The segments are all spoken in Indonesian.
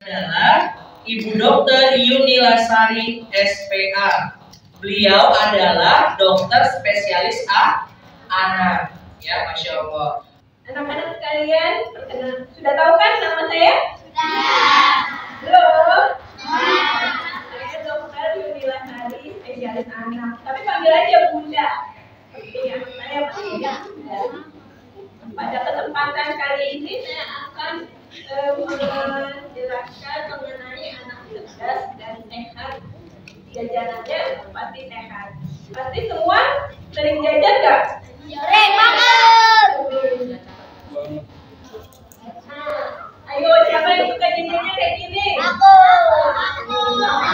Adalah Ibu Dokter Yuni Lasari SPA. Beliau adalah dokter spesialis anak. Ya, Masya Allah. Anak-anak sekalian, sudah tahu kan nama saya? Sudah. Belum? Saya dokter Yuni Lasari spesialis anak. Tapi panggil aja Bunda. Seperti yang saya panggil Bunda. Pada kesempatan kali ini saya akan menjelaskan mengenai anak cerdas dan sehat. Jajanannya pasti sehat. Pasti semua sering jajan nggak? Sering banget. Nah, ayo siapa yang suka jajannya kayak gini? Aku.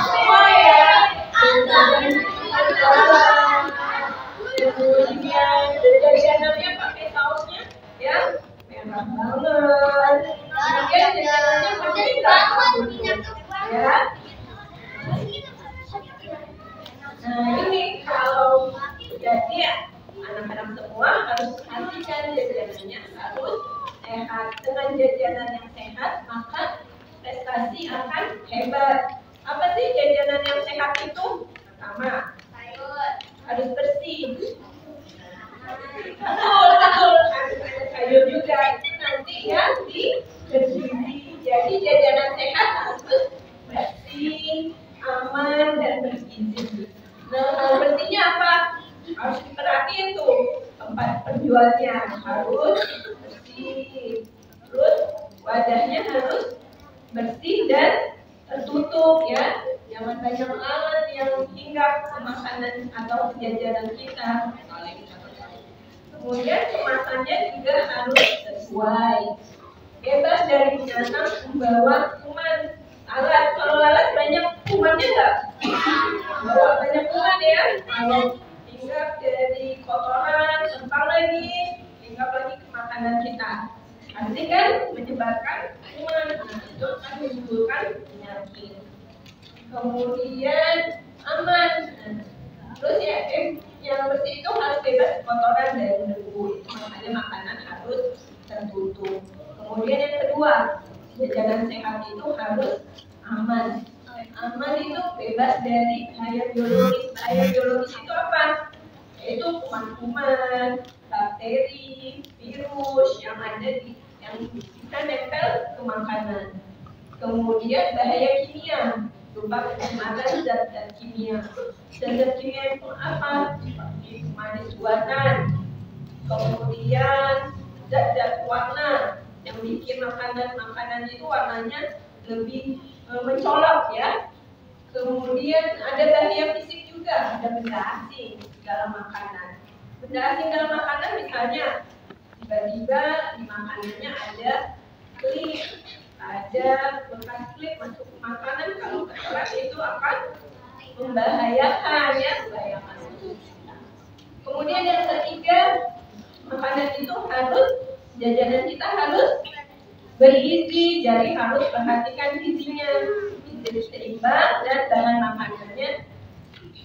Semua ya. Kemudian jajanannya pakai sausnya ya merah banget. Kemudian jajanannya pakai ya. Nah ini kalau jadi anak-anak semua harus perhatikan jajanannya harus sehat. Dengan jajanan yang sehat maka prestasi akan hebat. Apa sih jajanan yang sehat itu? Pertama, harus bersih. Betul, harus ada sayur juga. Itu nanti yang bergizi. Jadi jajanan sehat harus bersih, aman dan bergizi. Nah, bersihnya apa? Harus diperhatiin tuh tempat penjualnya harus bersih. Terus wadahnya harus bersih dan tertutup ya. Jangan banyak alat yang hinggap ke makanan atau jajanan kita. Kemudian kemasannya juga harus sesuai. Bebas dari binatang membawa kuman. Lalat, kalau lalat banyak kumannya nggak? Bawa banyak kuman ya. Kalau hinggap dari kotoran, sempang lagi, hinggap lagi ke makanan kita. Nanti kan menyebarkan kuman. Nah, itu akan menimbulkan penyakit. Kemudian aman. Terus ya, yang bersih itu harus bebas kotoran dan debu. Itu makanya makanan harus tertutup. Kemudian yang kedua, jajanan sehat itu harus aman. Aman itu bebas dari bahaya biologis. Bahaya biologis itu apa? Yaitu kuman-kuman, bakteri, virus yang bisa nempel ke makanan. Kemudian bahaya kimia, berupa pencemaran zat-zat kimia. Zat-zat kimia itu apa? Seperti pemanis buatan. Kemudian zat-zat warna yang bikin makanan itu warnanya lebih mencolok ya. Kemudian ada bahaya fisik juga, ada benda asing dalam makanan. Benda asing dalam makanan misalnya tiba-tiba di makanannya ada klip, ada bekas klip masuk ke makanan, kalau ketelan itu akan membahayakan ya, membahayakan. Kemudian yang ketiga, makanan itu harus jajanan kita harus bergizi, jadi harus perhatikan gizinya, gizi seimbang dan bahan makanannya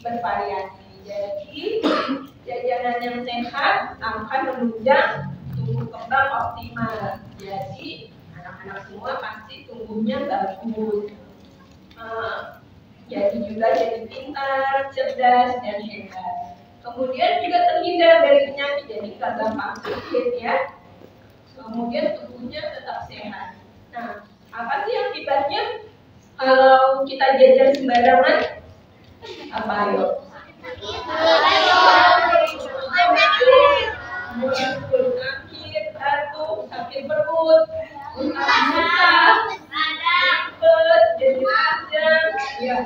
bervariasi. Jadi jajanan yang sehat akan menunjang tumbuh kembang optimal. Jadi anak-anak semua pasti tumbuhnya bagus. Jadi pintar, cerdas dan hebat. Kemudian juga terhindar dari penyakit, jadi nggak gampang sakit ya. Kemudian tubuhnya tetap sehat. Nah, apa sih akibatnya kalau kita jajan sembarangan? Apa ayo? Sakit, batuk, sakit perut, muntah, tipes, jadi radang, ya,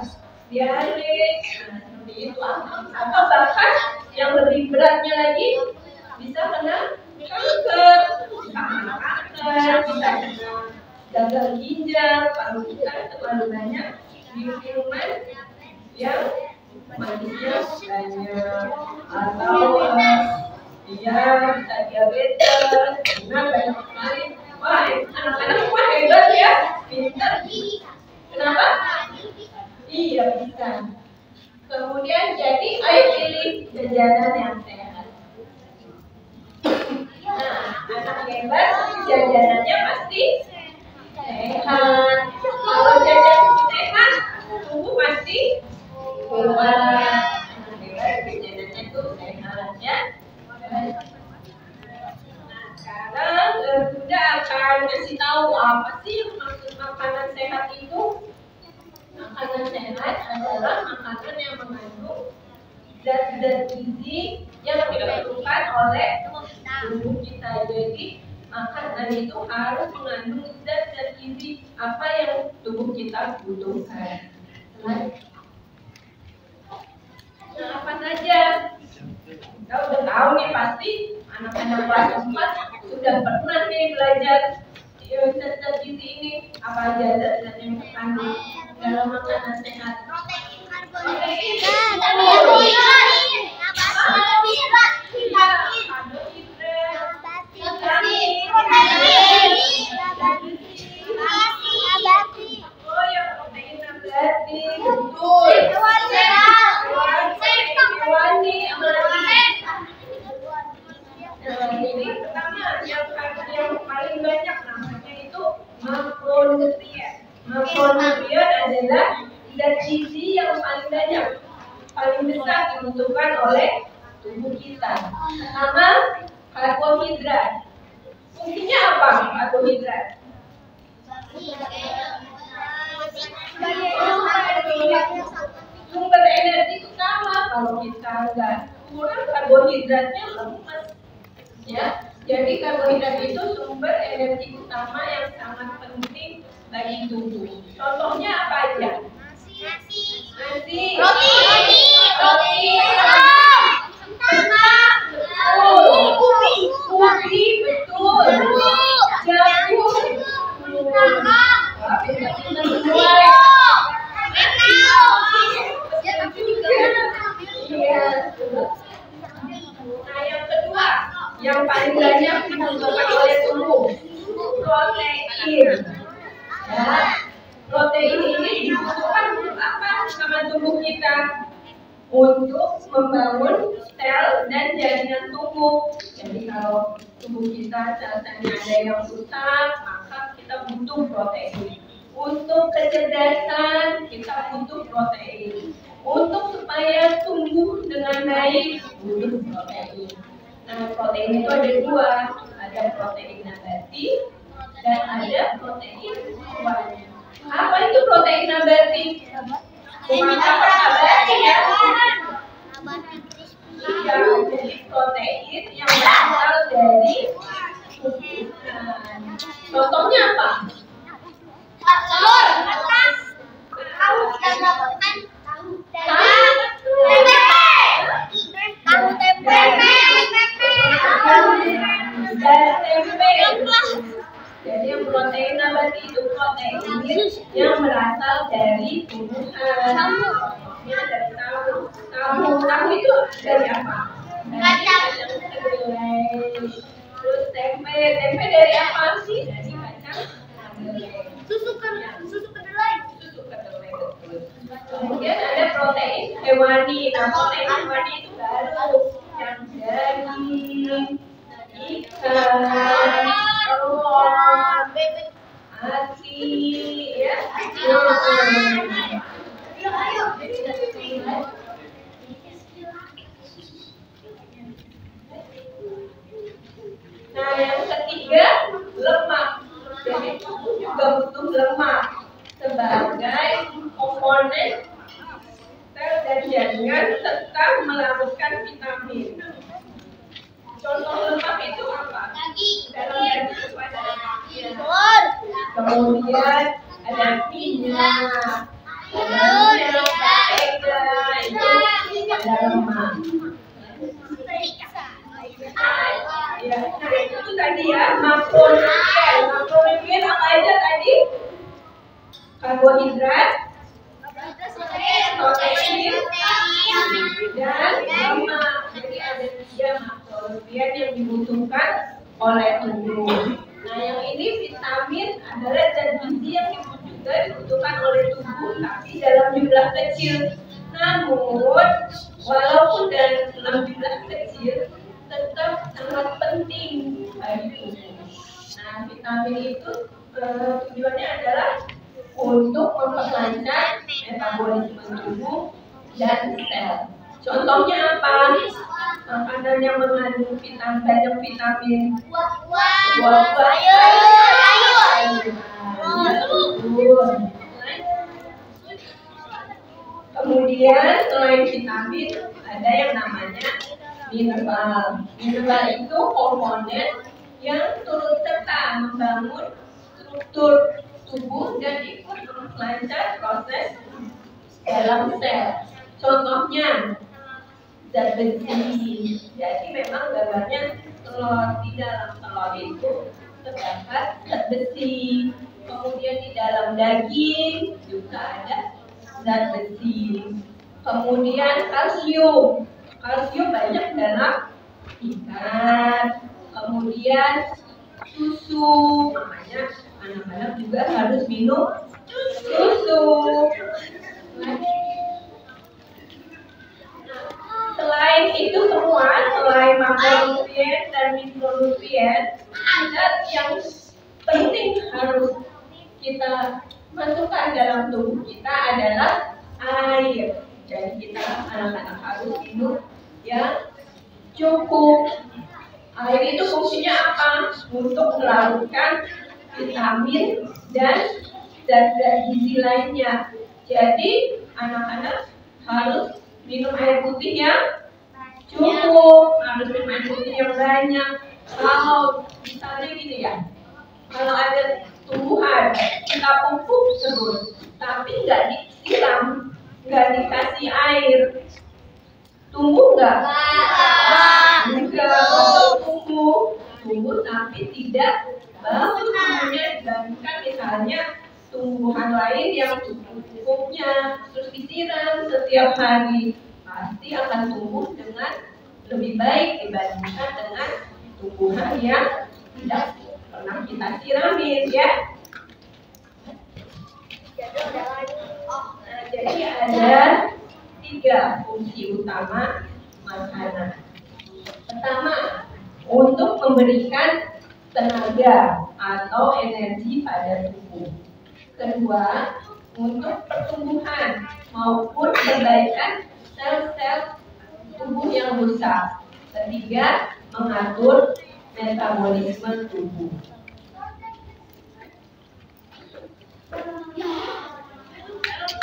diare, seperti itu. Atau bahkan yang lebih beratnya lagi bisa kena kanker, bisa kena gagal ginjal kalau kita terlalu banyak minuman yang manisnya banyak, atau dia bisa diabetes. Nah, banyak sekali. Wah, anak-anak semua hebat ya, pintar. Kenapa? Iya, bisa. Kemudian jadi ayo pilih jajanan yang sehat. Nah, anak hebat jajanannya pasti sehat. Kalau adalah makanan yang mengandung zat-zat gizi yang diperlukan oleh tubuh kita. Jadi makanan itu harus mengandung zat-zat gizi apa yang tubuh kita butuhkan. Nah, apa saja? Kita udah tahu nih pasti anak-anak kelas 4 sudah pernah nih belajar zat-zat gizi ini. Apa aja zat-zat yang terkandung dalam makanan sehat? Protein, ini pertama yang paling banyak namanya itu makronutrien. Makronutrien adalah zat gizi yang paling banyak, paling besar dibutuhkan oleh tubuh kita. Pertama, karbohidrat. Fungsinya apa karbohidrat? Sumber energi utama. Kalau kita nggak kurang karbohidratnya lemas, ya. Jadi karbohidrat itu sumber energi utama yang sangat penting bagi tubuh. Contohnya apa aja? Nasi, roti, ubi, betul, jagung, Nah, yang kedua, yang paling banyak dibutuhkan oleh tubuh, protein. Ya, protein ini dibutuhkan untuk apa sama tubuh kita? Untuk membangun sel dan jaringan tubuh. Jadi kalau tubuh kita sel-selnya ada yang rusak, maka kita butuh protein. Untuk kecerdasan kita butuh protein. Untuk supaya tumbuh dengan baik butuh protein. Nah, protein itu ada dua, ada protein nabati dan ada protein hewani. Apa itu protein nabati? Bukan apa nabati ya? Iya, jadi protein yang berasal dari tumbuhan. Contohnya apa? Telur, tahu tempe. Jadi yang protein nabati itu protein yang berasal dari tumbuhan. Contohnya dari tahu. Tahu itu dari apa? Dari kacang kedelai. Terus tempe dari apa sih? Dari kacang kedelai. Susu kedelai. Kemudian ada protein hewani. Nah, protein hewani itu baru yang daging, ikan, telur, asin, ya. Nah, yang ketiga, lemak. Jadi tubuh juga butuh lemak sebagai komponen sel dan jaringan serta melarutkan vitamin. Contoh lemak itu apa? Dalam daging ada telur. Kemudian ada minyak. Ada itu ada lemak. Ya, nah itu tadi ya makronutrien. Makronutrien apa aja tadi? Karbohidrat, protein, dan lemak. Jadi ada 3 makronutrien yang dibutuhkan oleh tubuh. Nah, yang ini vitamin adalah zat gizi yang juga dibutuhkan oleh tubuh, tapi dalam jumlah kecil. Namun, walaupun dalam jumlah kecil, tetap sangat penting bagi tubuh. Nah, vitamin itu tujuannya adalah untuk memperlancar metabolisme tubuh dan sel. Contohnya apa? Makanan yang mengandung banyak vitamin. Buah-buahan, sayur. Kemudian selain vitamin ada yang namanya mineral. Mineral itu komponen yang turut serta membangun struktur tubuh dan ikut memperlancar proses dalam sel. Contohnya zat besi. Jadi memang gambarnya telur, di dalam telur itu terdapat zat besi. Kemudian di dalam daging juga ada zat besi. Kemudian kalsium. Kalsium banyak dalam ikan. Kemudian susu. Makanya anak-anak juga harus minum susu. Selain itu semua, selain makronutrien dan mikronutrien, zat yang penting harus kita masukkan dalam tubuh kita adalah air. Jadi kita anak-anak harus minum yang cukup. Air itu fungsinya apa? Untuk melakukan vitamin dan zat-zat gizi lainnya. Jadi anak-anak harus minum air putih yang cukup, harus minum air putih yang banyak. Kalau misalnya gini ya, kalau ada tumbuhan kita pupuk terus, tapi nggak disiram, nggak dikasih air, tumbuh nggak? Enggak, tumbuh tapi tidak bagus tumbuhnya dibandingkan misalnya tumbuhan lain yang pupuknya terus disiram setiap hari, pasti akan tumbuh dengan lebih baik dibandingkan dengan tumbuhan yang tidak pernah kita siramin ya. Jadi ada 3 fungsi utama makanan. Pertama, untuk memberikan tenaga atau energi pada tubuh. Kedua, untuk pertumbuhan maupun perbaikan sel-sel tubuh yang rusak. Ketiga, mengatur metabolisme tubuh.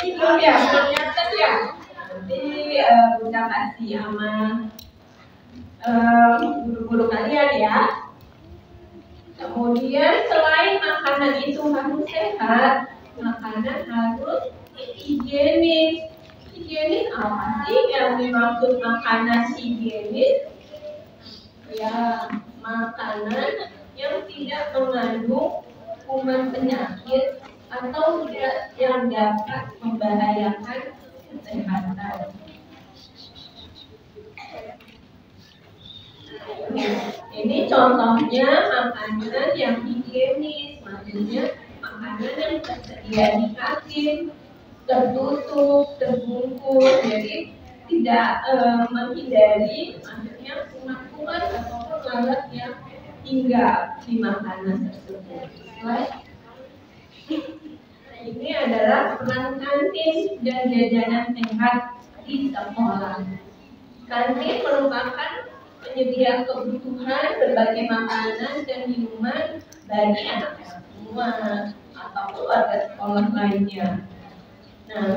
Itu ya, ternyata ya. Nanti Bunda kasih sama guru-guru kalian ya. Kemudian selain makanan itu harus sehat, makanan harus higienis. Higienis apa sih yang dimaksud makanan higienis? Ya, makanan yang tidak mengandung kuman penyakit atau yang dapat membahayakan kesehatan. Ini contohnya makanan yang higienis, maksudnya makanan yang tersedia di kantin, tertutup, terbungkus, jadi tidak menghindari, maksudnya kuman-kuman ataupun lalat yang tinggal di makanan tersebut. Ini adalah peran kantin dan jajanan sehat di sekolah. Kantin merupakan penyedia kebutuhan berbagai makanan dan minuman bagi anak-anak semua atau keluarga sekolah lainnya. Nah,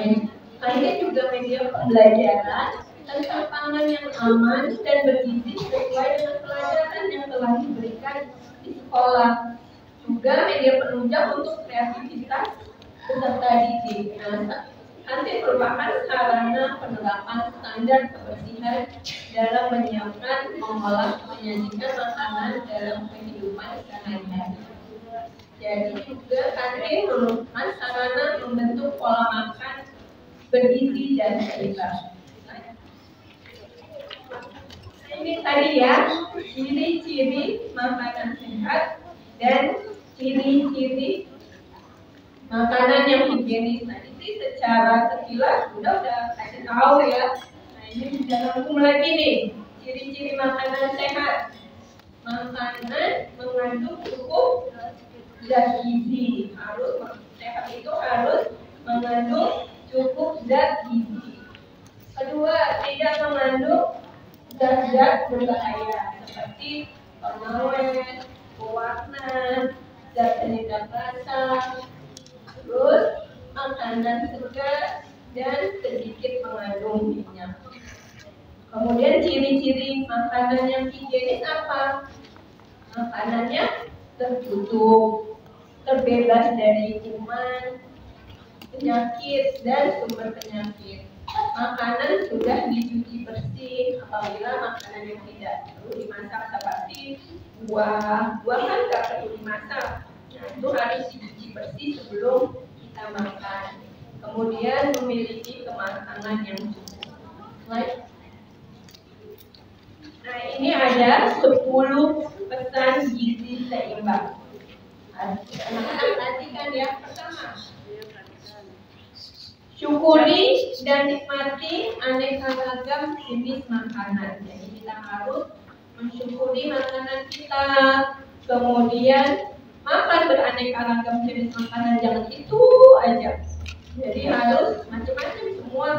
kantin juga media pembelajaran tentang pangan yang aman dan bergizi sesuai dengan pelajaran yang telah diberikan di sekolah. Juga media penunjang untuk kreativitas peserta didik. Nah, kantin merupakan sarana penerapan standar kebersihan dalam menyiapkan, mengolah, menyajikan makanan dalam kehidupan sehari-hari. Jadi juga kantin merupakan sarana membentuk pola makan bergizi dan seimbang. Ini tadi ya, ciri-ciri makanan sehat dan ciri-ciri makanan yang higienis. Nah, ini secara sekilas udah kasih tahu ya. Nah, ini bisa rangkum lagi nih, ciri-ciri makanan sehat. Makanan mengandung cukup zat gizi. Sehat itu harus mengandung cukup zat gizi. Kedua, tidak mengandung zat-zat berbahaya seperti pengawet, pewarna, zat penyedap rasa, terus makanan segar dan sedikit mengandung minyak. Kemudian ciri-ciri makanan yang higienis apa? Makanannya tertutup, terbebas dari kuman, penyakit dan sumber penyakit. Makanan sudah dicuci bersih apabila makanan yang tidak perlu dimasak seperti buah kan tidak perlu dimasak. Nah, itu harus dicuci bersih sebelum kita makan. Kemudian memiliki kematangan yang cukup. Nah, ini ada 10 pesan gizi seimbang. Anak-anak perhatikan ya. Pertama, syukuri dan nikmati aneka ragam jenis makanan. Jadi kita harus mensyukuri makanan kita. Kemudian makan beraneka ragam jenis makanan, jangan itu aja. Jadi harus macam-macam semua.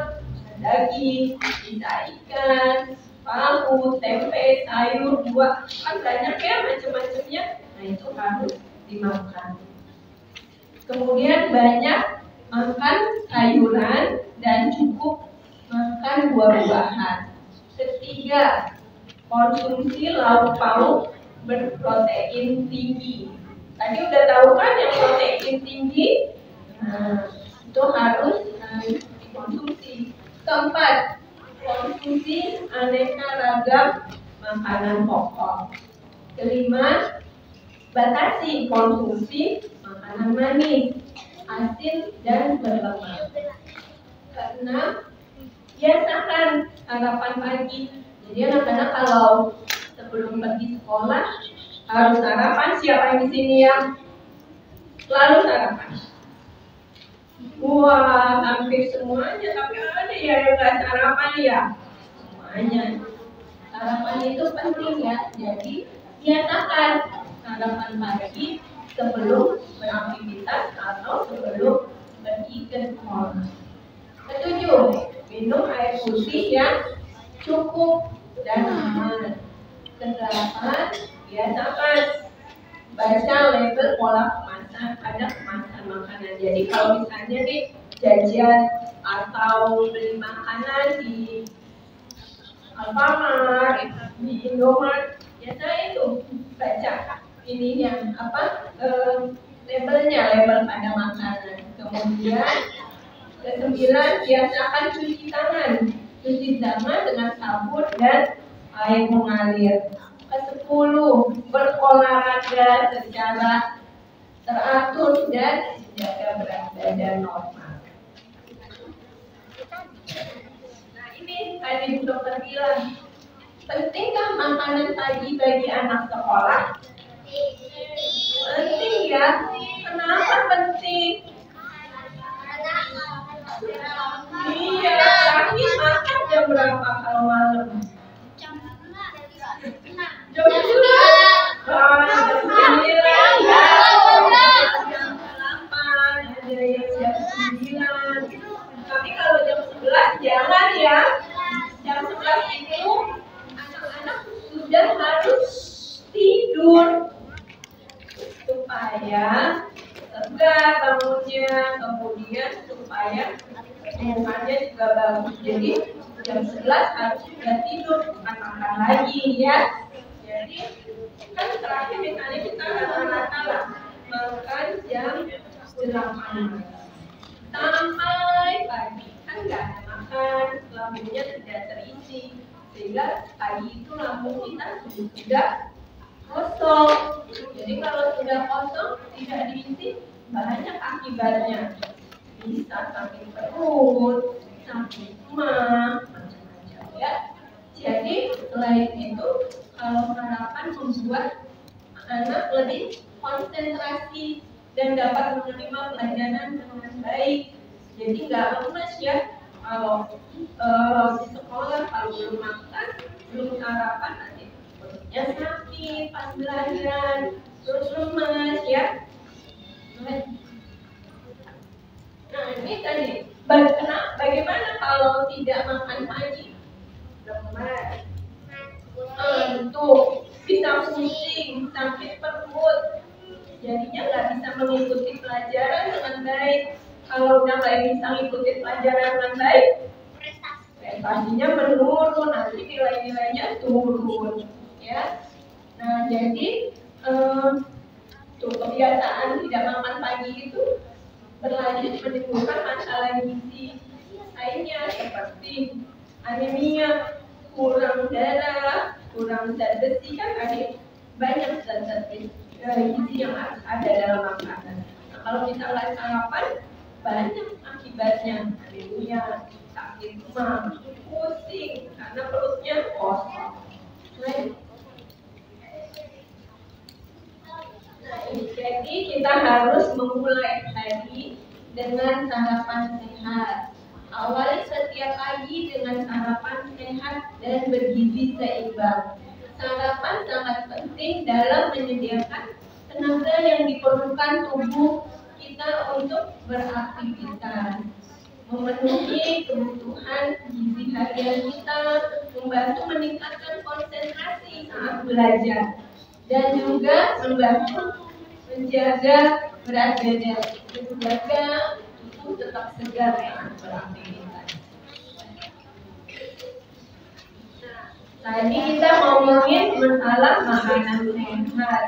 Daging, bisa ikan, tahu, tempe, sayur, buah, kan banyak ya macam-macamnya. Nah, itu harus dimakan. Kemudian banyak makan sayuran dan cukup makan buah-buahan. Ketiga, konsumsi lauk pauk berprotein tinggi. Tadi udah tahu kan yang protein tinggi? Nah, itu harus dikonsumsi. Keempat, konsumsi aneka ragam makanan pokok. Kelima, batasi konsumsi makanan manis, asin, dan berlemak. Keenam, biasakan sarapan pagi. Jadi anak-anak kalau sebelum pergi sekolah harus sarapan. Siapa yang di sini yang selalu sarapan? Wah, hampir semuanya. Tapi ada ya yang nggak sarapan ya? Semuanya. Sarapan itu penting ya. Jadi biasakan sarapan pagi sebelum beraktivitas atau sebelum pergi ke sekolah. Ketujuh, minum air putih yang cukup dan aman. Kedelapan, biasakan baca label pola kemasan pada kemasan makanan. Jadi kalau misalnya nih jajan atau beli makanan di Alfamart, di Indomaret, biasanya itu baca ini yang labelnya, label pada makanan. Kemudian kesembilan, biasakan cuci tangan. Cuci tangan dengan sabun dan air mengalir. Kesepuluh, berolahraga secara teratur dan menjaga berat badan normal. Nah, ini tadi Bu Dokter bilang, pentingkah makanan pagi bagi anak sekolah? Penting ya. Kenapa penting? Iya, terakhir makan jam berapa kalau malam? Jam 9. Jam 9 ya. Jam 8, ada yang jam 9. Tapi kalau jam 11 jangan ya. Jam 11 itu anak-anak sudah harus tidur supaya segar bangunnya, kemudian supaya mukanya juga bagus. Jadi jam 11 harus sudah tidur, bukan makan lagi ya. Jadi kan terakhir misalnya kita rata-rata lah makan jam 8 sampai pagi, kan nggak ada makan, lambungnya tidak terisi, sehingga pagi itu lambung kita sudah kosong. Jadi kalau sudah kosong tidak diisi, banyak akibatnya. Bisa sakit perut, sakit mah, macam-macam ya. Jadi selain itu, kalau harapan membuat anak lebih konsentrasi dan dapat menerima pelajaran dengan baik. Jadi nggak lemes ya. Kalau di sekolah kalau belum makan, belum sarapan, nanti perutnya sakit pas belajar, terus lemes ya. Nah, ini tadi bagaimana kalau tidak makan pagi? Lemas. Tuh bisa pusing, sakit perut. Jadinya nggak bisa mengikuti pelajaran dengan baik. Kalau udah nggak bisa mengikuti pelajaran dengan baik, prestasinya menurun, nanti nilai-nilainya turun, ya. Nah, jadi kebiasaan tidak makan pagi itu berlanjut menimbulkan masalah gizi lainnya seperti anemia, kurang darah, kurang zat besi, kan ada banyak zat-zat gizi yang harus ada dalam makanan. Nah, kalau misalnya sarapan, banyak akibatnya, anemia, sakit mah, pusing karena perutnya kosong. Jadi kita harus memulai hari dengan sarapan sehat. Awali setiap pagi dengan sarapan sehat dan bergizi seimbang. Sarapan sangat penting dalam menyediakan tenaga yang diperlukan tubuh kita untuk beraktivitas, memenuhi kebutuhan gizi harian kita, membantu meningkatkan konsentrasi saat belajar, dan juga membantu menjaga berat badan, menjaga tubuh tetap segar saat beraktivitas. Tadi kita ngomongin masalah makanan sehat.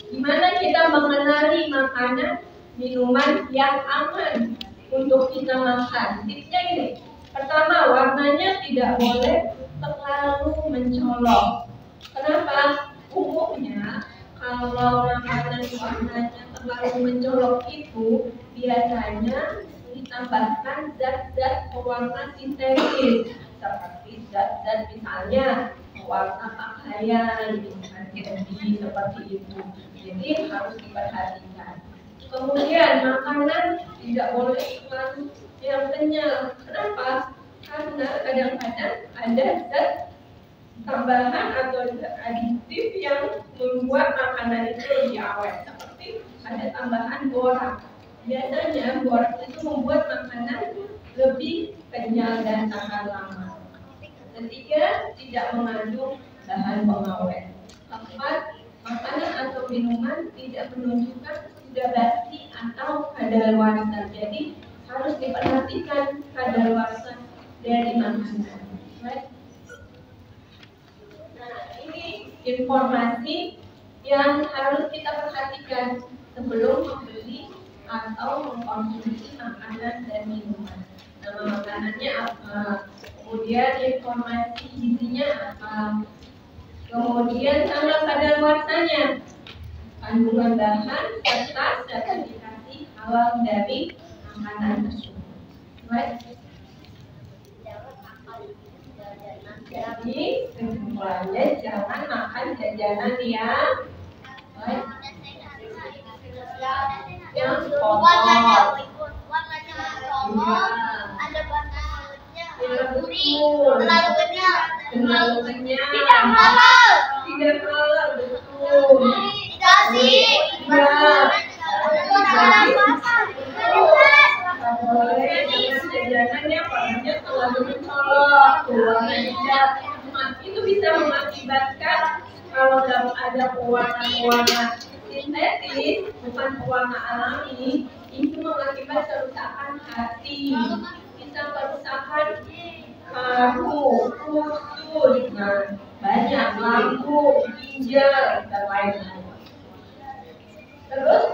Gimana kita mengenali makanan, minuman yang aman untuk kita makan? Tipsnya ini. Pertama, warnanya tidak boleh terlalu mencolok. Kenapa? Umumnya kalau makanan warnanya terlalu mencolok itu biasanya ditambahkan zat-zat pewarna sintetis seperti zat-zat misalnya pewarna pakaian, ganti seperti itu. Jadi harus diperhatikan. Kemudian makanan tidak boleh terlalu yang kenyal. Kenapa? Karena kadang-kadang ada zat tambahan atau aditif yang membuat makanan itu lebih awet, seperti ada tambahan borak. Biasanya borak itu membuat makanan lebih kenyal dan tahan lama. Ketiga, tidak mengandung bahan pengawet. Keempat, makanan atau minuman tidak menunjukkan sudah basi atau kadaluarsa. Jadi harus diperhatikan kadaluarsa dari makanan. Informasi yang harus kita perhatikan sebelum membeli atau mengkonsumsi makanan dan minuman. Nama makanannya apa? Kemudian informasi gizinya apa? Kemudian tanggal kadaluarsanya, kandungan bahan serta sertifikasi halal dari makanan tersebut. Jadi kesimpulannya jangan makan jajanan yang kotor, ada warnanya terlalu kenyal, tidak halal, betul. Jajanannya warnanya terlalu mencolok, itu bisa mengakibatkan kalau ada pewarna sintetis, bukan pewarna alami, itu mengakibatkan kerusakan hati, bisa kerusakan paru, usus, banyak lambung, ginjal, dan lain-lain. Terus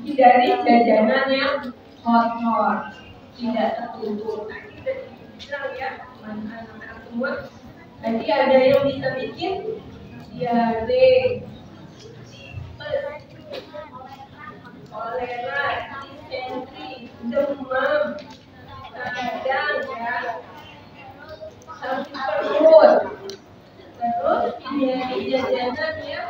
hindari jajanan yang kotor, tidak tertutup. Nah, kita bilang ya, anak-anak semua. Nanti ada yang bisa bikin diare, kolera, disentri, demam, radang ya, sakit perut. Terus hindari jajanan yang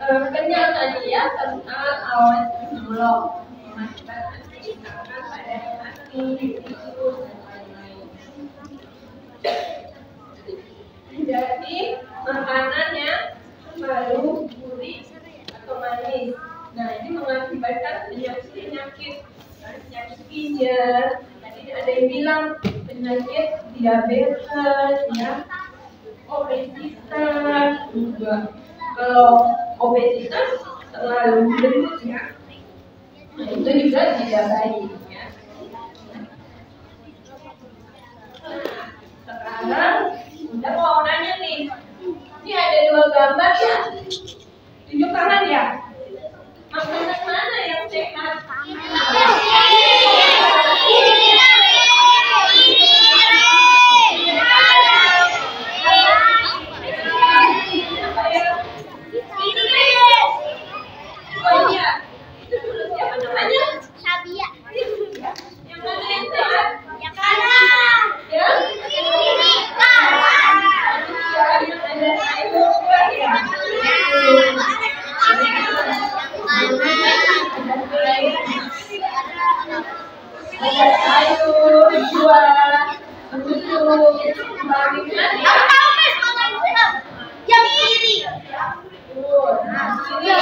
kenyal tadi ya, kentang, awet, blok, mengakibatkan kerusakan pada hati, usus, dan lain-lain. Jadi makanannya terlalu gurih atau manis. Nah, ini mengakibatkan penyakit ginjal. Tadi ada yang bilang penyakit diabetes, ya, obesitas juga. Kalau obesitas terlalu gendut ya, nah itu juga tidak baik ya. Sekarang udah mau nanya nih. Ini ada dua gambar ya. Tunjuk kanan ya. Makanan mana yang sehat? Oh iya. Itu dulu siapa namanya? Sabia. Yang mana yang sehat? Yang kanan. Yang Ini kanan. yang ada sayur buah ya. Ada sayur buah. Terus paling Aku tahu Miss, yang kiri. nah ini ya.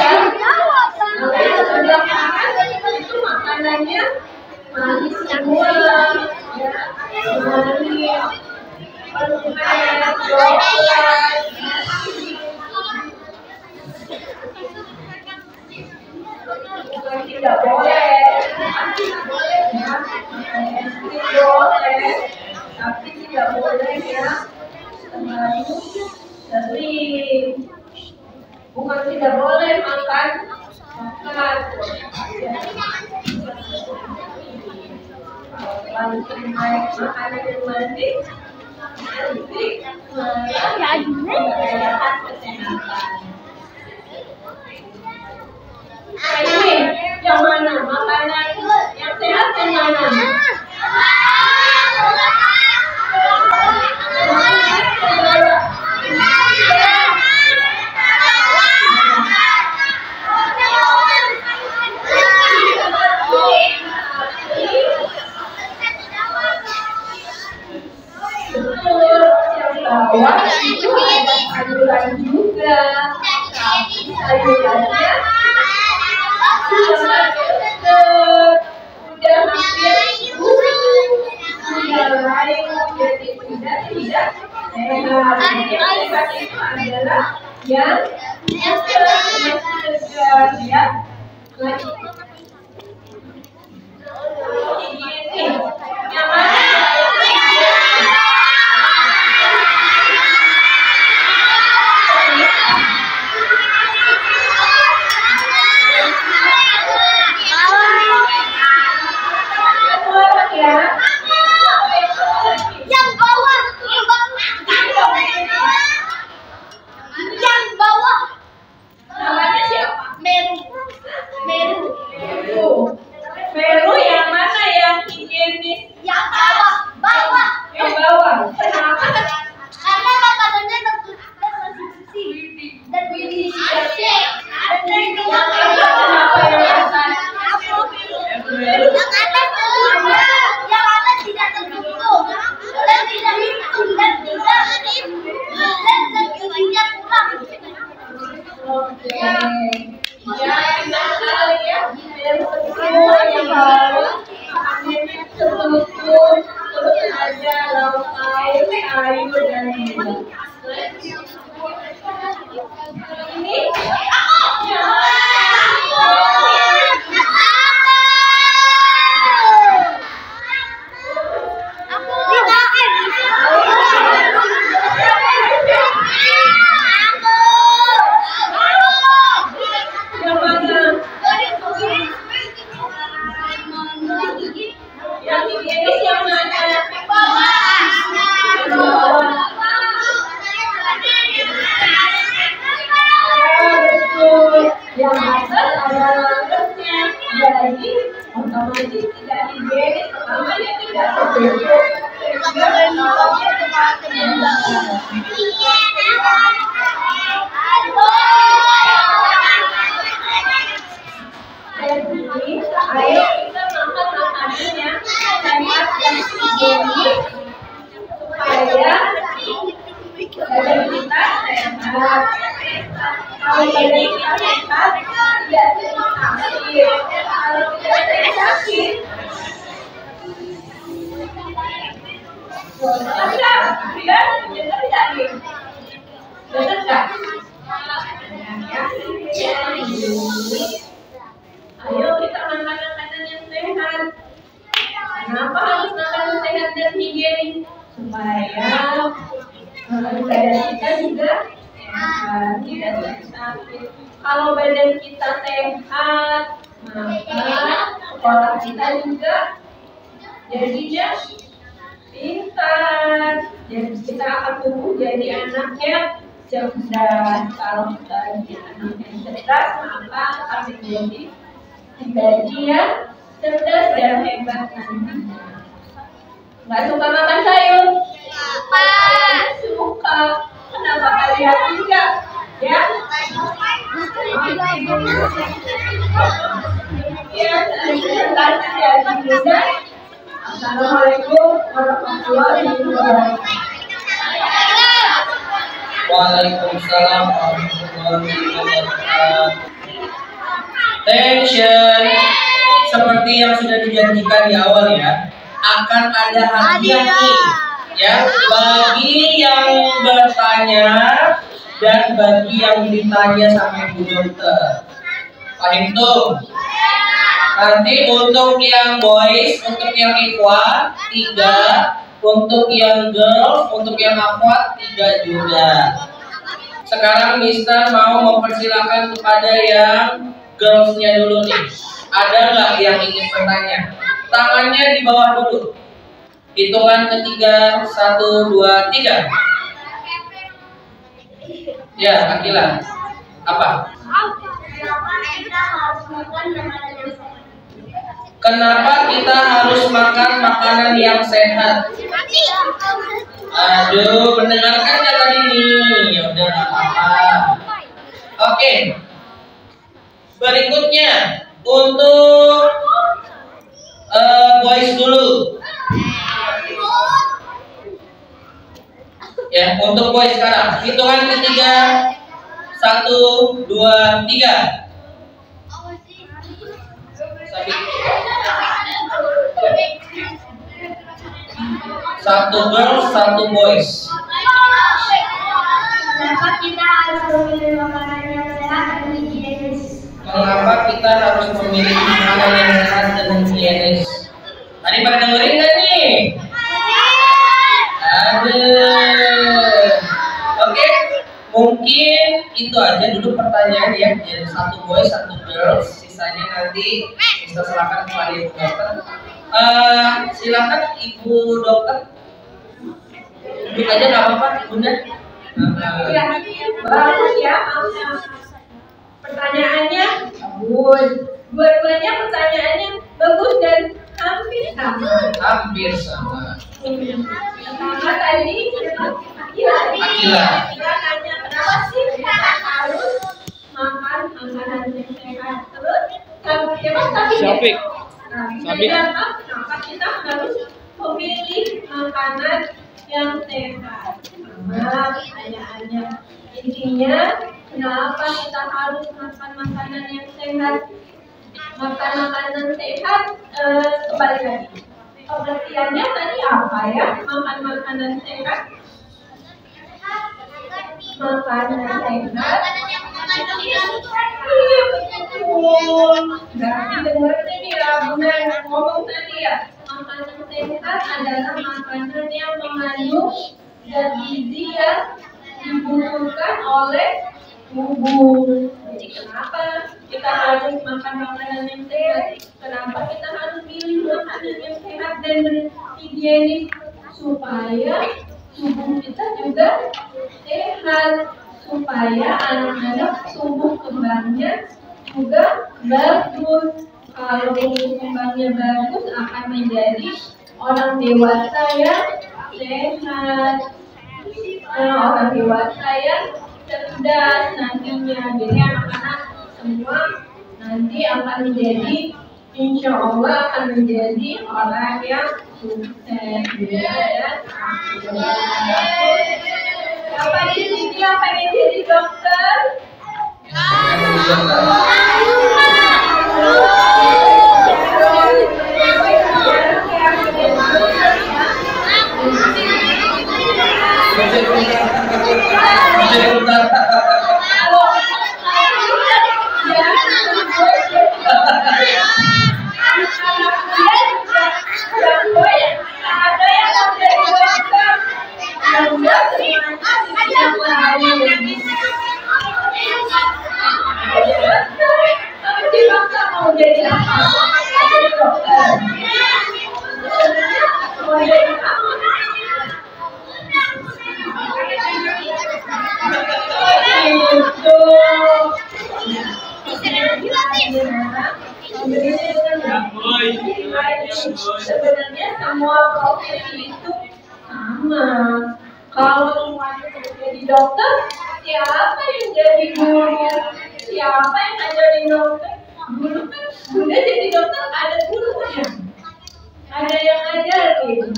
Nah, sebelah kanan itu makanannya manis semua ya. Manis, permen, coklat. Bukan tidak boleh ya, es krim boleh, tapi tidak boleh ya terlalu sering. Bukan tidak boleh makan coklat. Kalau sering naik makanan yang manis, nanti malah membahayakan kesehatan. Ini yang mana? Makanan yang sehat yang mana? Bawah itu ada sayuran juga, tapi sayurannya sudah hampir sudah layu, jadi tidak sehat. Yang sehat itu adalah yang segar ya. Ini yang mana? Yang bawah. Yang bawah. Namanya siapa? Meru. Meru. Peru. Peru yang mana yang higienis? Yang bawah. Bawah. Yang bawah. Kenapa? Karena makanannya bersih dan bersih. Kenapa yang atas? Yang atas tidak tertutup dan tidak gizinya kurang. Oke. Ya, enak sekali ya. Peru yang bawah. Makanannya tertutup. Terus ada lauk pauk, sayur dan buah. Ini yang mana? Yang higienis yang mana? Yang atas ada langgengnya, jadi otomatis tidak higienis. Pertama dia tidak tertutup, sehingga lauknya cepat membakar. Jadi, ayo kita makan makanan yang sehat dan higienis supaya badan kita sehat. Kalau badan kita sehat, tidak sering sakit. Kalau tidak sering sakit, biar benar tidak nih? Benar nggak? Ayo kita makan makanan yang sehat. Kenapa harus makanan sehat dan higienis? supaya badan kita juga tidak sakit. Kalau badan kita sehat, maka kepala kita juga jadinya pintar. Jadi kita akan tumbuh jadi anak yang cerdas. Kalau kita jadi anak yang cerdas, maka akan menjadi pribadi yang cerdas dan hebat nantinya. Nggak suka makan sayur? Suka. Kenapa kalian tidak? Ya? Assalamualaikum warahmatullahi wabarakatuh. Waalaikumsalam warahmatullahi wabarakatuh. Attention, seperti yang sudah dijanjikan di awal ya, akan ada hadiah nih, ya, bagi yang bertanya dan bagi yang ditanya sama Ibu Dokter. Paham tuh? Nanti untuk yang boys, untuk yang ikhwan 3, untuk yang girls, untuk yang akhwat 3 juga. Sekarang Mister mau mempersilakan kepada yang girlsnya dulu nih. Ada nggak yang ingin bertanya? Tangannya di bawah dulu. Hitungan ketiga, 1, 2, 3. Ya, Akila. Apa? Kenapa kita harus makan makanan yang sehat? Aduh, mendengarkan nggak tadi nih? Ya udah, nggak apa-apa. Oke. Berikutnya untuk boys dulu. Ya, untuk boys sekarang. Hitungan ketiga, 1, 2, 3. Satu girls, 1 boys. Kenapa kita harus memilih makanan yang sehat dan higienis? Mengapa kita harus memilih makanan yang sehat dan higienis? Tadi pada dengerin nggak nih? Oke, mungkin itu aja dulu pertanyaan ya. Jadi 1 boys, 1 girls. Sisanya nanti kita silakan kepada Ibu Dokter. Silakan Ibu Dokter. Duduk aja nggak apa-apa, Bunda. Bagus ya. Pertanyaannya bagus. Dua-duanya pertanyaannya bagus dan hampir sama. Hampir sama. Pertama tadi Akila nanya kenapa sih kita harus makan makanan yang sehat. Terus siapa tadi? Syafik. Kenapa kita harus memilih makanan yang sehat? Sama pertanyaannya. Intinya kenapa kita harus makan makanan yang sehat? Makan makanan sehat kembali lagi. Pengertiannya tadi apa ya? Makan makanan sehat. Makanan sehat. Iya betul. Berarti dengar tadi ya, Bunda ngomong tadi ya. Makanan sehat adalah makanan yang mengandung zat gizi yang dibutuhkan oleh tubuh. Jadi kenapa kita harus makan makanan yang sehat? Kenapa kita harus pilih makanan yang sehat dan higienis? Supaya tubuh kita juga sehat, supaya anak-anak tumbuh kembangnya juga bagus. Kalau tumbuh kembangnya bagus akan menjadi orang dewasa yang sehat, orang dewasa yang cerdas nantinya. Jadi anak-anak semua nanti akan menjadi, insya Allah akan menjadi orang yang sukses dan apa di sini yang pengen jadi dokter? Ada yang mau jadi dokter? Sebenarnya semua profesi itu sama. Kalau semuanya jadi dokter, siapa yang jadi guru? Siapa yang ngajarin dokter? Dulu kan Bunda jadi dokter ada gurunya, ada yang ngajarin.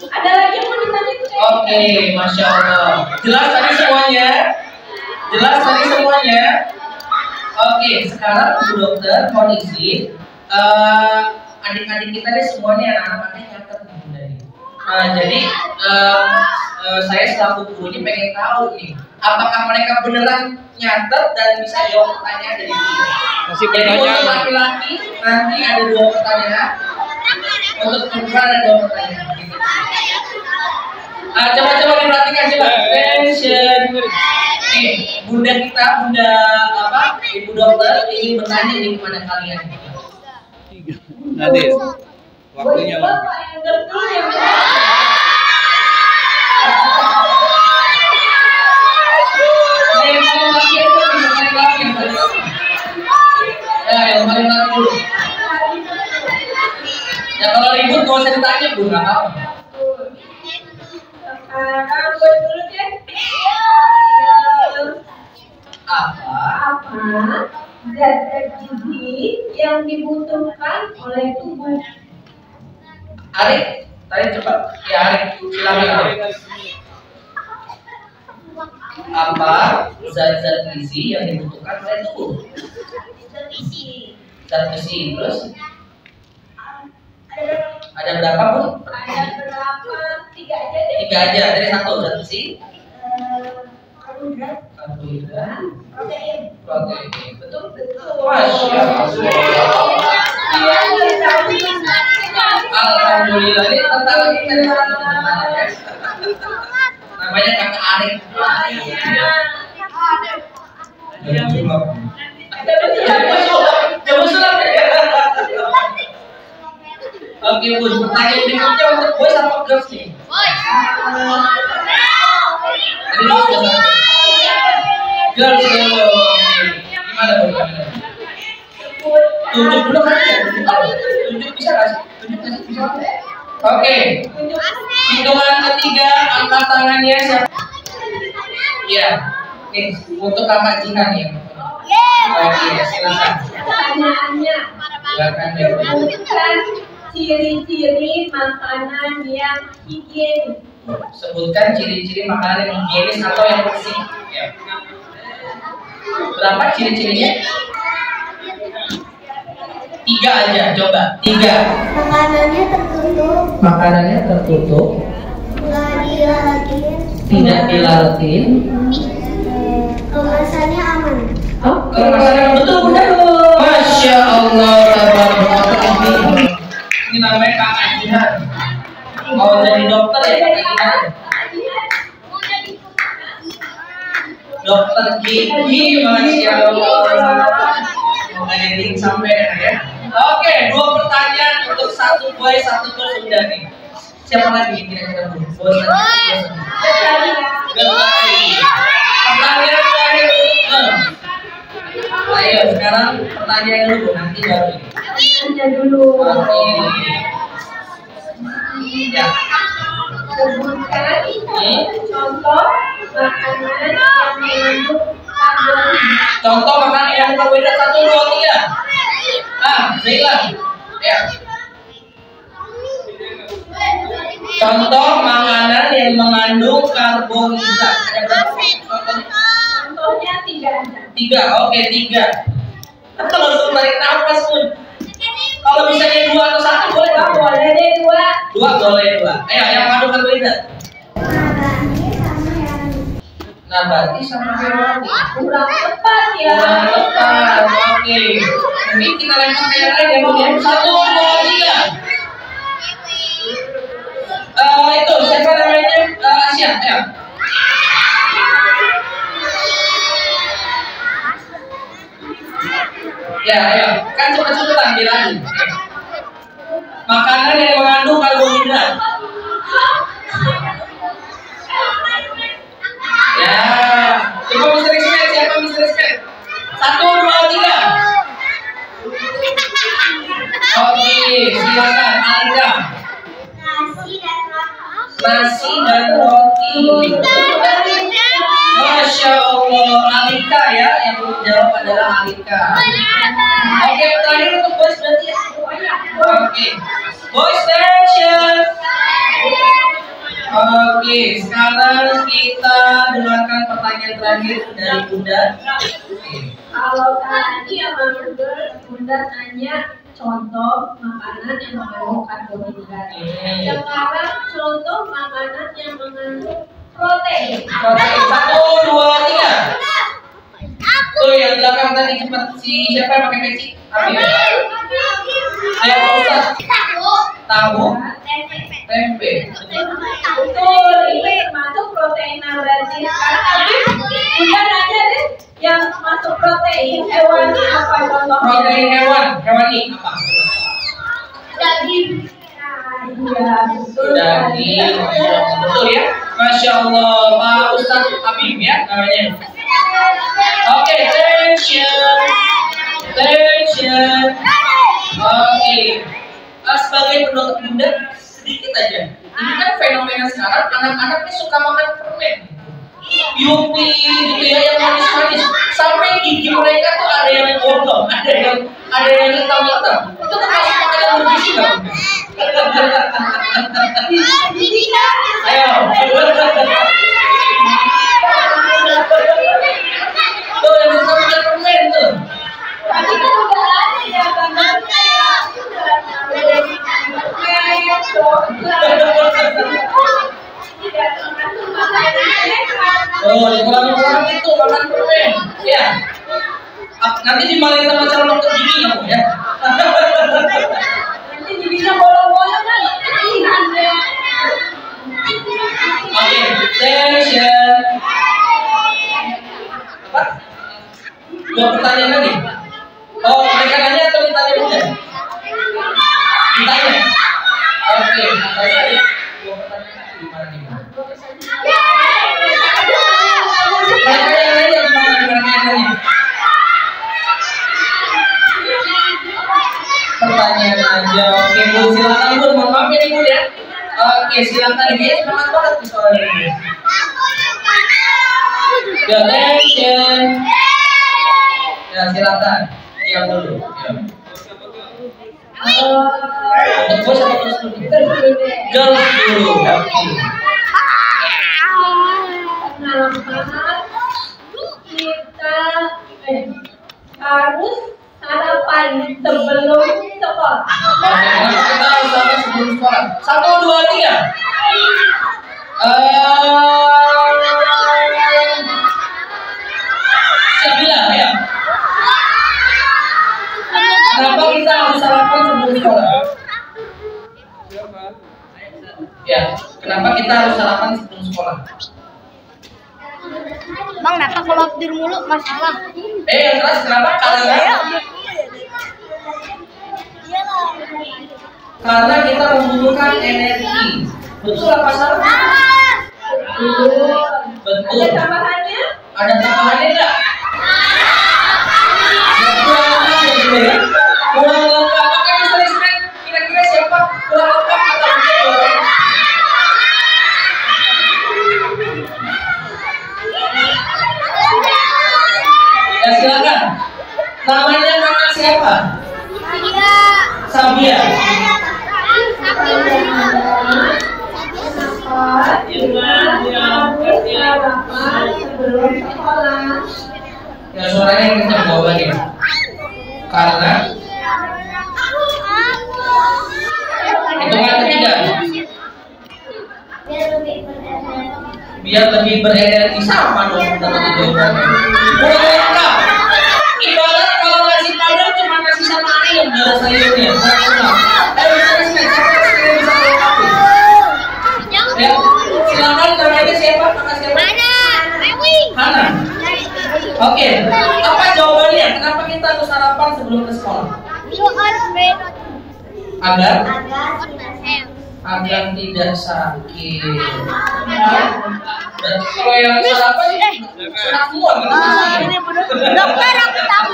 Ada lagi yang mau ditanya? Oke, Masya Allah. Jelas tadi semuanya? Jelas tadi semuanya? Oke, sekarang Bu Dokter mohon izin. Adik-adik kita nih semuanya anak-anaknya nyatet nih Bunda nih. Jadi saya selaku guru ini pengen tahu nih, apakah mereka beneran nyatet dan bisa jawab pertanyaan dari sini. Jadi untuk laki-laki nanti ada 2 pertanyaan, untuk perempuan ada 2 pertanyaan. Coba-coba diperhatikan coba. Attention. Nih, Bunda kita, Bunda apa? Ibu Dokter ingin bertanya nih kepada kalian. Nadir, waktunya lah. Yang paling laki dulu. Ya kalau ribut gak usah ditanya Bu, nggak apa-apa. Sekarang buat dulu deh. Apa zat gizi yang dibutuhkan oleh tubuh? Arik, tadi cepat. Ya Arik, silakan Arik. Apa zat-zat gizi yang dibutuhkan oleh tubuh? Zat gizi. Terus ada berapa Bu? Ada berapa? 3 aja deh. 3 aja. Dari 1 zat gizi. Karbohidrat, Protein. betul. Masya Allah. Alhamdulillah, ini tetangga kita di sana. Namanya Kakak Arik. Oke Bu, pertanyaan berikutnya untuk boys atau girls nih? Tadi lu sudah satu. Girls dulu. Gimana Bu? Tunjuk dulu kan ya? Tunjuk bisa nggak sih? Tunjuk nggak sih? Bisa. Oke. Hitungan ketiga, angkat tangannya siapa? Iya. Nih, untuk Kakak Jihan ya. Oke, silakan. Pertanyaannya, Silakan ya. sebutkan ciri-ciri makanan yang higienis. Sebutkan ciri-ciri makanan yang higienis atau yang bersih. Ya. Berapa ciri-cirinya? 3 aja, coba. 3. Makanannya tertutup, Makanannya tertutup, nggak dilalatin, tidak dilalatin. kemasannya aman. Kemasannya betul Bunda. Masya Allah, tabarakallah. Ini namanya Kakak Jihan. Mau jadi dokter ya Kakak Jihan? Dokter gigi, Masya Allah. Mau jadi sampai ya. Oke, 2 pertanyaan untuk 1 boy, 1 girl sudah nih. Siapa lagi kira-kira Bu? Boy, 1 girl lagi. Pertanyaan terakhir. Ayo sekarang pertanyaan dulu nanti baru. Tanya dulu. Oke. Ya. Sebutkan contoh makanan yang mengandung karbohidrat. Contoh makanan yang berbeda 1, 2, 3. Zaila. Ya. Contoh makanan yang mengandung karbohidrat. Ada berapa? Contohnya 3 aja. 3. Oke, 3. Kalau suruh tarik nafas pun. Kalau misalnya 2 atau 1 boleh nggak? Boleh deh 2. 2 boleh 2. Ayo, yang mengandung karbohidrat. Nabati sama hewani. Kurang tepat ya. Kurang tepat. Oke. Ini kita lempar ke yang lain ya Bu ya. 1, 2, 3. Itu siapa namanya? Asia. Ayo. Ya, ayo. Kan cepet-cepetan bilangin. Makanan yang mengandung karbohidrat. Ya, coba Mr. Ismail, siapa Mr. Ismail? 1, 2, 3. Oke, silakan Alika. Nasi dan roti. Nasi dan roti. Masya Allah, Alika ya, yang menjawab adalah Alika. Oke, terakhir untuk boys berarti ya. Oke, boys attention. Oke, sekarang kita dengarkan pertanyaan terakhir dari Bunda. Kalau tadi yang Bunda tanya contoh makanan yang mengandung karbohidrat. Sekarang contoh makanan yang mengandung protein. Protein 1, 2, 3. Tuh yang belakang tadi cepat siapa yang pakai peci? Ayo Pak Ustaz. Tahu? Tempe. Betul, ini termasuk protein nabati. Sekarang tadi Bunda nanya deh, yang masuk protein hewani apa contohnya? Protein hewani apa? Daging. Iya, betul. Daging, betul ya? Masya Allah, Pak Ustadz Habib ya namanya. Oke, attention. Oke, sebagai penutup Bunda sedikit aja. Ini kan fenomena sekarang anak-anak ini suka makan permen, yupi gitu ya, yang manis-manis. Sampai gigi mereka tuh ada yang bolong, ada yang hitam-hitam. Itu termasuk makanan bergizi nggak? Ayo. Tuh yang suka makan permen tuh. Tapi kan udah ada ya gambarnya ya. Oh, kurang itu makan permen. Ya. Nanti dimarahin sama calon dokter gigi kamu ya. Nanti giginya bolong-bolong kan? Oke, attention. Apa? Dua pertanyaan lagi. Oh, mereka nanya atau ditanya dulu? Ditanya. Oke, tanya ya. Dua pertanyaan gimana? Mereka yang nanya gimana? Pertanyaan aja. Oke, Bu, silakan Bu. Mohon maaf ini Bu ya. Oke, silakan ini semangat banget nih soal ini. Attention. Ya, silakan. Diam dulu. Ya. Untuk bos atau terus dulu? Girls dulu. Oke. Kita harus sarapan sebelum sekolah. Oke, kita harus sarapan sebelum sekolah. 1, 2, 3. Sembilan ya. Kenapa kita harus sarapan sebelum sekolah? Ya, kenapa kita harus sarapan sebelum sekolah? Bang, kenapa kalau tidur mulu masalah? Yang keras kenapa? Karena kita membutuhkan energi. Betul apa salah? Betul. Ada tambahannya? Ada tambahannya enggak? Kurang lengkap. Oke, Mr. Ismail, kira-kira siapa kurang lengkap atau betul? Ya silakan. Namanya kakak siapa? Sabia. Ya suaranya kita jawabannya. Karena hitungan ketiga. Biar lebih berenergi sama dong tadi jawabannya. Kurang lengkap. Ibarat kalau nasi padang cuma nasi sama ayam nggak ada sayurnya. Ya, silakan namanya siapa? Hana. Oke, apa jawabannya? Kenapa kita harus sarapan sebelum ke sekolah? Agar tidak sakit. Dan kalau yang sarapan sunat semua kan? Dokter, aku tahu.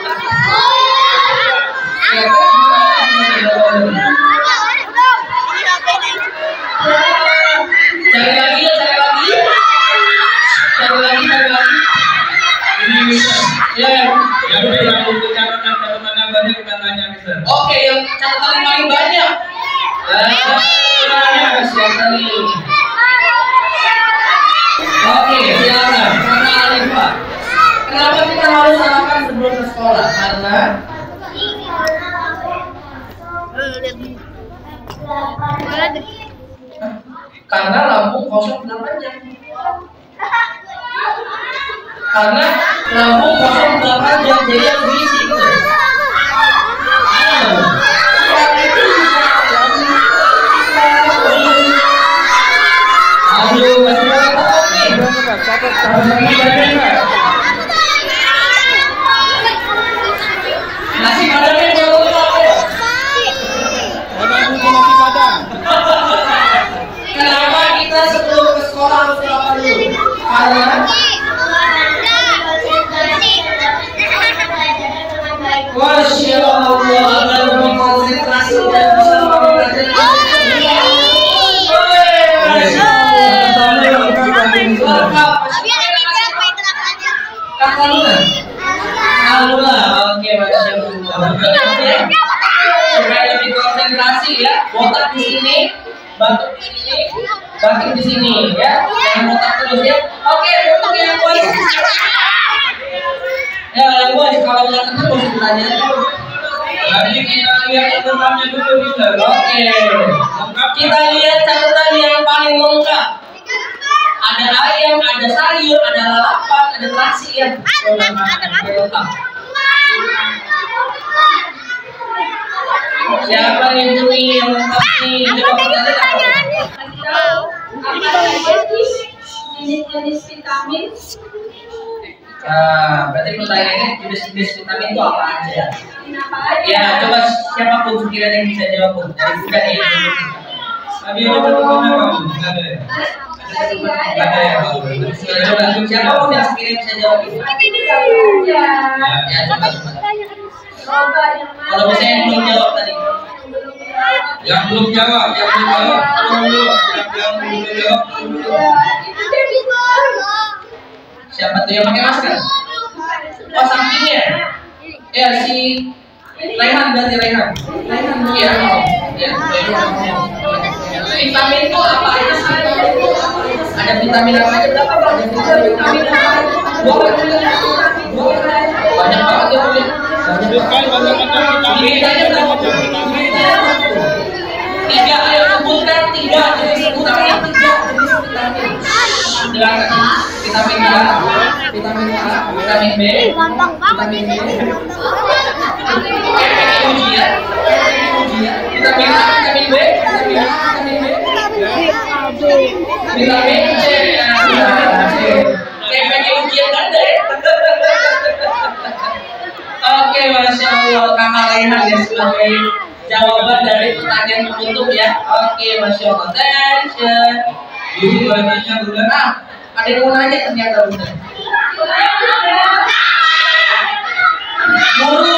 Siapa nih? Oke, silakan. Kakak Alifa. Kenapa kita harus sarapan sebelum ke sekolah? Karena lampu kosong 8 jam. Karena lampu kosong 8 jam jadi yang berisi gitu. Aduh, masih Kenapa kita sebelum ke sekolah harus sarapan dulu? Karena Masya Allah, agar lebih konsentrasi dan bisa mempelajari. Kakak Luna? Luna, oke, Masya Allah. Supaya lebih konsentrasi ya, botak di sini, batuk di sini, batuk di sini ya, jangan botak terus ya. Oke, untuk yang boys. Ya, yang boys, kalau udah ketemu tanya dulu. Jadi kita lihat catatannya dulu bisa. Oke, kita lihat catatan yang paling lengkap. Ada ayam, ada sayur, ada lalapan, ada terasi ya. Lengkap. Siapa yang bunyi yang lengkap nih? Coba pertanyaan Apa saja sih jenis-jenis vitamin? Nah, berarti pertanyaannya jenis-jenis vitamin itu apa aja? Ya, coba siapapun sekiranya yang bisa jawab pun. Dari bukan ya. Tapi apa kamu? Coba siapapun yang sekiranya bisa jawab itu. Ya, coba. Kalau misalnya yang belum jawab tadi. Yang belum jawab. Siapa tuh yang pakai masker? Oh, sampingnya. Ya, si Raihan berarti Raihan. Iya. Vitamin itu apa aja sih? Ada vitamin apa aja? Berapa banyak vitamin? Banyak banget ya, Bu. Tiga, ayo sebutkan tiga jenis vitamin. Vitamin A, vitamin B, vitamin B, vitamin A, vitamin B, vitamin C, kayak pengen ujian Anda ya. Oke, Masya Allah, Kakak Raihan ya sebagai jawaban dari pertanyaan penutup ya. Oke, Masya Allah, attention. Jadi banyak udah. Nah, ada yang mau nanya ternyata udah. Guru,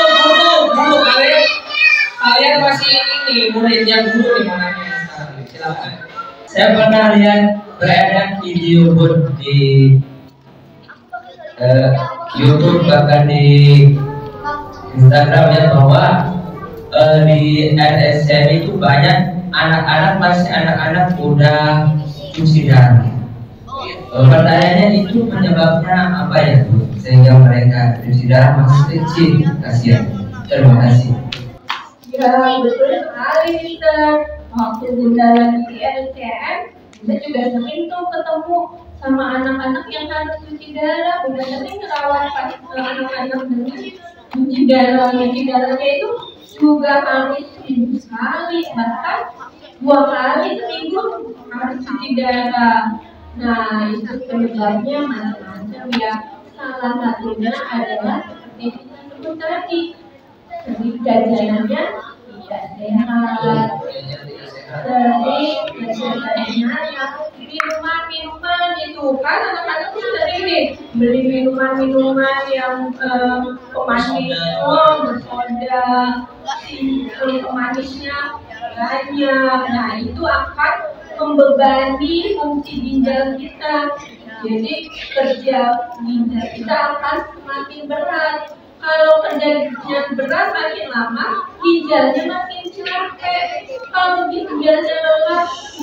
kalian masih ini muridnya guru di mana sekarang? Silakan. Saya pernah lihat beredar video di YouTube bahkan di Instagram ya bahwa di RSCM itu banyak anak-anak udah cuci darah. Pertanyaannya itu penyebabnya apa ya Bu? Sehingga mereka cuci darah masih kecil, kasihan. Terima kasih. Ya betul sekali Mister. Waktu Bunda lagi di RSCM, Bunda juga sering tuh ketemu sama anak-anak yang harus cuci darah. Bunda sering merawat anak-anak dengan cuci darahnya itu juga harus seminggu sekali, bahkan 2 kali seminggu harus cuci darah. Nah itu penyebabnya macam-macam ya. Salah satunya adalah seperti kita sebut tadi, jajanannya tidak sehat, minuman itu kan anak-anak tuh sering nih beli minuman yang pemanis, soda, pemanisnya banyak. Nah itu akan membebani fungsi ginjal kita. Jadi kerja ginjal kita akan semakin berat. Kalau kerjanya berat makin lama, ginjalnya makin capek. Kalau ginjal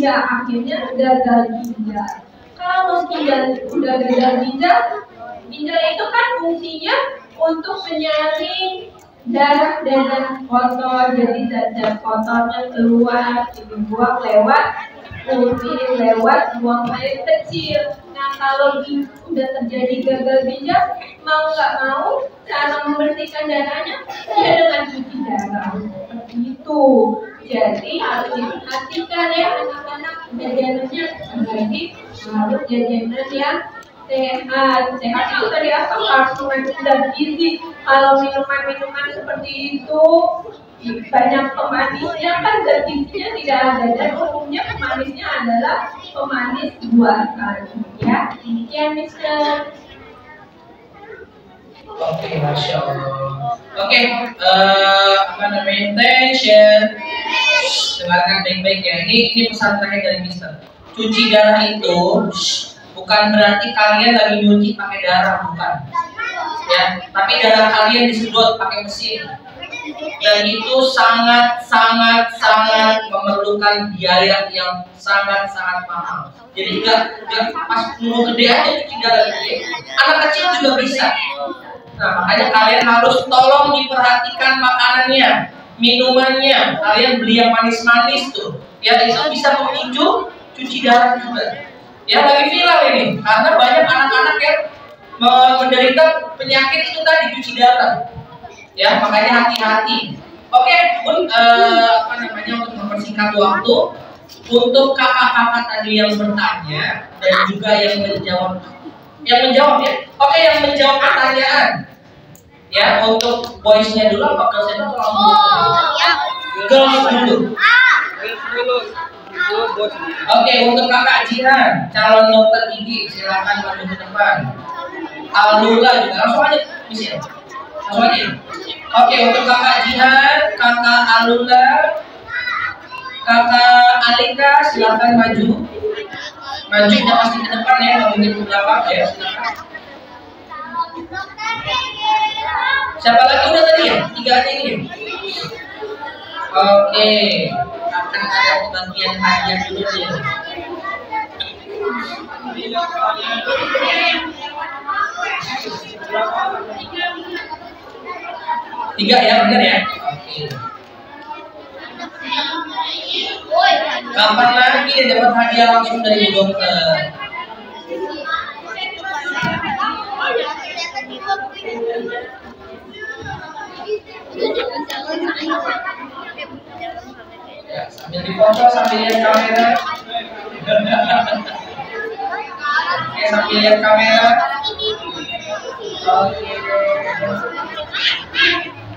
ya akhirnya gagal ginjal. Kalau udah gagal ginjal itu kan fungsinya untuk menyaring darah dan kotor, jadi zat-zat kotornya keluar, dibuang lewat urin, lewat buang air kecil. Nah kalau udah terjadi gagal ginjal, mau nggak mau cara membersihkan darahnya ya dengan cuci darah seperti itu. Jadi harus diperhatikan ya anak-anak, jajanannya jadi harus jajanan yang sehat. Sehat itu tadi apa? Kandungan dan gizi. Kalau minuman-minuman seperti itu banyak pemanisnya kan, zat gizinya tidak ada, dan umumnya pemanisnya adalah pemanis buatan. Ya, demikian Mister. Oke, Masya Allah. Oke, apa namanya? Attention. Dengarkan baik-baik ya. Ini pesan terakhir dari Mister. Cuci darah itu bukan berarti kalian lagi nyuci pakai darah, bukan. Ya, tapi darah kalian disedot pakai mesin. Dan itu sangat memerlukan biaya yang sangat mahal. Jadi nggak pas umur gede aja cuci darah gede. Anak kecil juga bisa. Nah, makanya kalian harus tolong diperhatikan makanannya, minumannya. Kalian beli yang manis-manis tuh, ya itu bisa memicu cuci darah juga. Ya lagi viral ini, karena banyak anak-anak yang menderita penyakit itu tadi, cuci darah. Ya, makanya hati-hati. Oke, Bun, apa namanya, untuk mempersingkat waktu, untuk kakak-kakak tadi yang bertanya dan juga yang menjawab ya. Oke, yang menjawab pertanyaan. Ya, untuk boys-nya dulu apa girls-nya dulu? Girls dulu. Oke, untuk kakak Jihan, calon dokter gigi, silakan maju ke depan. Alula juga, langsung aja, bisa. Langsung aja. Oke, untuk kakak Jihan, kakak Alula, kakak Alika, silakan maju. Maju udah pasti ke depan ya, nggak mungkin ke belakang ya. Silakan. Siapa lagi udah tadi ya? 3 aja ini. Oke, akan ada pembagian hadiah dulu ya. Tiga ya, benar ya? Oke. Kapan lagi dapat hadiah langsung dari dokter? Ya, sambil difoto, sambil lihat kamera. Oke, sambil lihat kamera. Oke.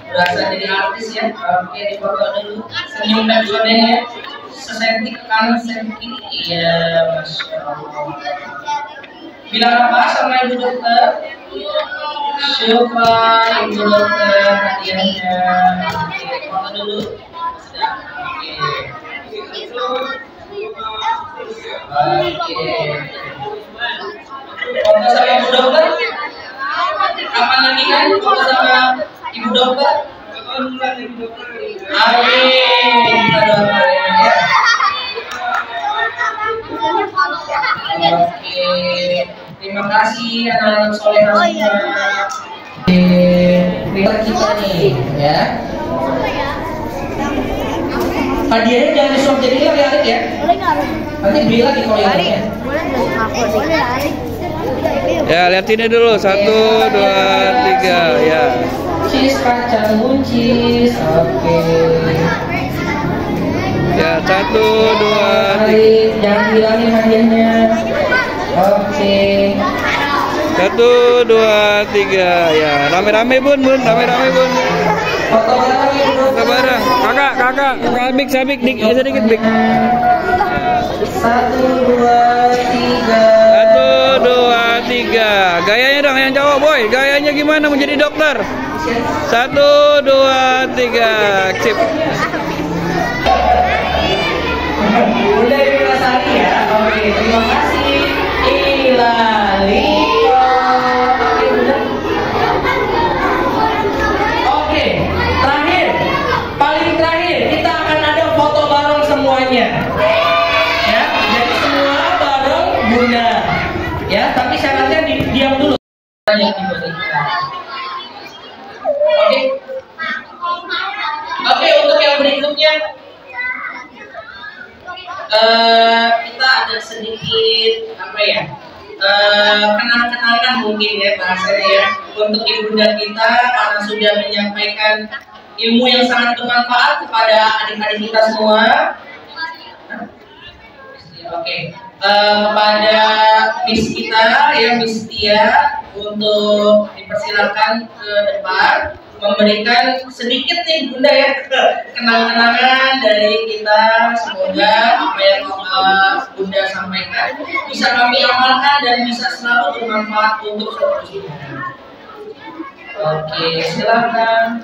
Berasa jadi artis ya. Oke, difoto dulu. Senyum dan godeng ya. Sesenti ke kanan, sesenti ke kiri. Iya, Masya Allah. Bilang apa sama ibu dokter? Syukran ibu dokter hadiahnya. Oke, foto dulu. Oke. Foto sama ibu dokter. Kapan lagi kan foto sama ibu dokter? Amin. Kita doakan ya. Oke. Terima kasih anak-anak soleh semua. Kita nih ya. Hadiahnya jangan disuap jadi lagi Arik ya. Nanti beli lagi kalau yang lainnya. Ya, lihat ini dulu. 1, 2, 3 ya. Cheese kacang buncis. Oke. Ya, 1, 2, 3. Arik, jangan hilangin hadiahnya. Oke. 1, 2, 3 ya. Rame-rame bun, rame-rame bun. Foto bareng ya bro. Foto bareng. Kakak, sabik, sedikit bik. 1, 2, 3. 1, 2, 3. Gayanya dong yang cowok boy. Gayanya gimana menjadi dokter? 1, 2, 3. Sip. Udah dirasain ya. Oke, terima kasih. Ilali. Oke, paling terakhir kita akan ada foto bareng semuanya. Ya, yang diberikan. Oke. Oke, untuk yang berikutnya kita ada sedikit apa ya? Kenal-kenalan mungkin ya bahasanya ya untuk ibunda kita karena sudah menyampaikan ilmu yang sangat bermanfaat kepada adik-adik kita semua. Oke, kepada Miss kita yang Miss Tia untuk dipersilakan ke depan memberikan sedikit nih bunda ya kenal-kenalan dari kita. Semoga apa yang bunda sampaikan bisa kami amalkan dan bisa selalu bermanfaat untuk seterusnya. Oke, silakan.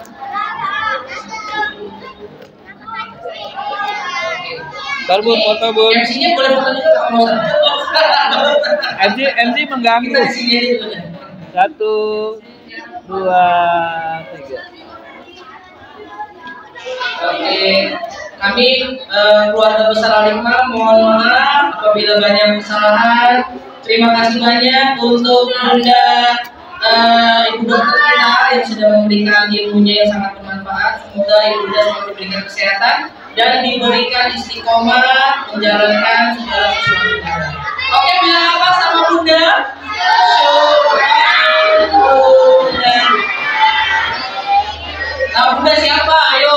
Ntar bun, foto bun. MC-nya boleh foto juga kalau mau. MC mengganggu. Kita sini aja dulu ya. 1, 2, 3. Oke, kami keluarga besar Al-Hikmah mohon maaf apabila banyak kesalahan. Terima kasih banyak untuk Bunda Ibu Dokter kita yang sudah memberikan ilmunya yang sangat bermanfaat. Semoga Ibu Bunda selalu diberikan kesehatan dan diberikan istiqomah menjalankan segala sesuatunya. Oke, bilang apa sama Bunda? Syukran Bunda. Nah, Bunda siapa? Ayo.